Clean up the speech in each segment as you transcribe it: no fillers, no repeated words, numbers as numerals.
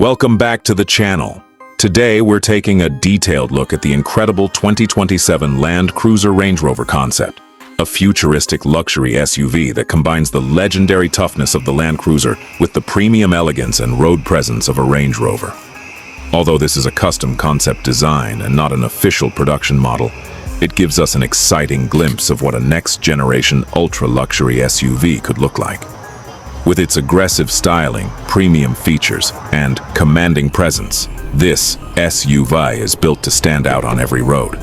Welcome back to the channel. Today we're taking a detailed look at the incredible 2027 Land Cruiser Range Rover concept, a futuristic luxury SUV that combines the legendary toughness of the Land Cruiser with the premium elegance and road presence of a Range Rover. Although this is a custom concept design and not an official production model, it gives us an exciting glimpse of what a next-generation ultra-luxury SUV could look like. With its aggressive styling, premium features, and commanding presence, this SUV is built to stand out on every road.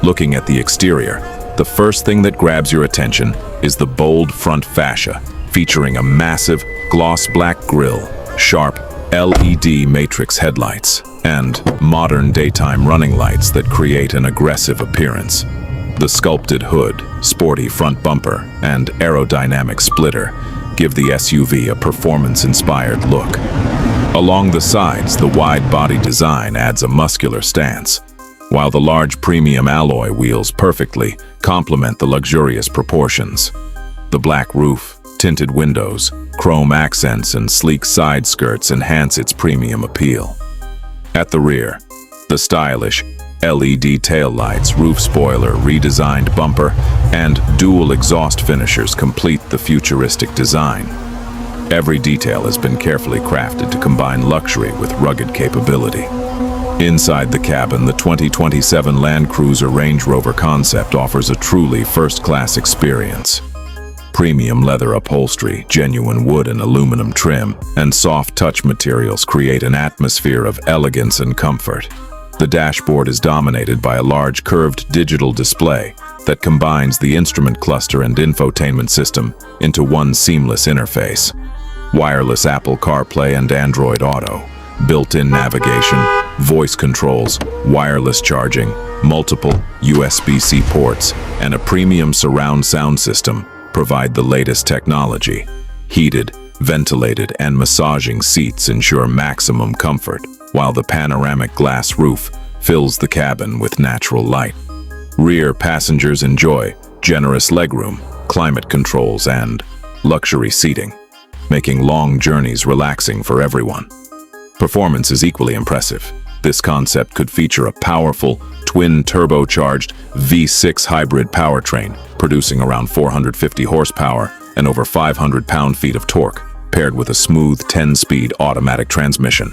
Looking at the exterior, the first thing that grabs your attention is the bold front fascia, featuring a massive, gloss black grille, sharp LED matrix headlights, and modern daytime running lights that create an aggressive appearance. The sculpted hood, sporty front bumper, and aerodynamic splitter give the SUV a performance-inspired look. Along the sides, the wide body design adds a muscular stance, while the large premium alloy wheels perfectly complement the luxurious proportions. The black roof, tinted windows, chrome accents, and sleek side skirts enhance its premium appeal. At the rear, the stylish LED taillights, roof spoiler, redesigned bumper, and dual exhaust finishers complete the futuristic design. Every detail has been carefully crafted to combine luxury with rugged capability. Inside the cabin, the 2027 Land Cruiser Range Rover concept offers a truly first-class experience. Premium leather upholstery, genuine wood and aluminum trim, and soft touch materials create an atmosphere of elegance and comfort. The dashboard is dominated by a large curved digital display that combines the instrument cluster and infotainment system into one seamless interface. Wireless Apple CarPlay and Android Auto, built-in navigation, voice controls, wireless charging, multiple USB-C ports, and a premium surround sound system provide the latest technology. Heated, ventilated, and massaging seats ensure maximum comfort, while the panoramic glass roof fills the cabin with natural light. Rear passengers enjoy generous legroom, climate controls, and luxury seating, making long journeys relaxing for everyone. Performance is equally impressive. This concept could feature a powerful, twin-turbocharged V6 hybrid powertrain, producing around 450 horsepower and over 500 pound-feet of torque, paired with a smooth 10-speed automatic transmission.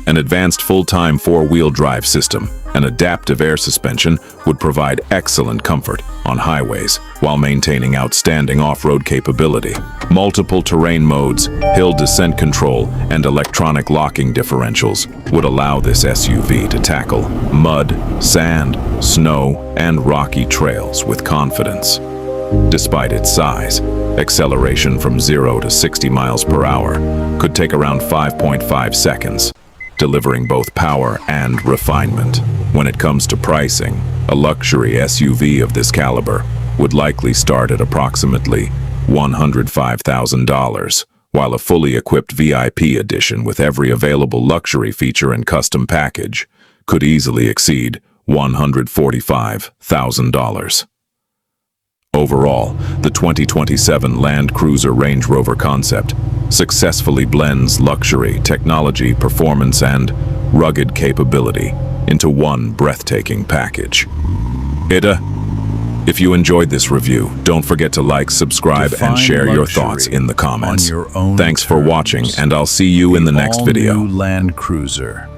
An advanced full-time four-wheel drive system and adaptive air suspension would provide excellent comfort on highways while maintaining outstanding off-road capability. Multiple terrain modes, hill descent control, and electronic locking differentials would allow this SUV to tackle mud, sand, snow, and rocky trails with confidence. Despite its size, acceleration from 0 to 60 miles per hour could take around 5.5 seconds, delivering both power and refinement. When it comes to pricing, a luxury SUV of this caliber would likely start at approximately $105,000, while a fully equipped VIP edition with every available luxury feature and custom package could easily exceed $145,000. Overall, the 2027 Land Cruiser Range Rover concept successfully blends luxury, technology, performance, and rugged capability into one breathtaking package. If you enjoyed this review, don't forget to like, subscribe, and share your thoughts in the comments. Thanks for watching, and I'll see you in the next video. All-new Land Cruiser.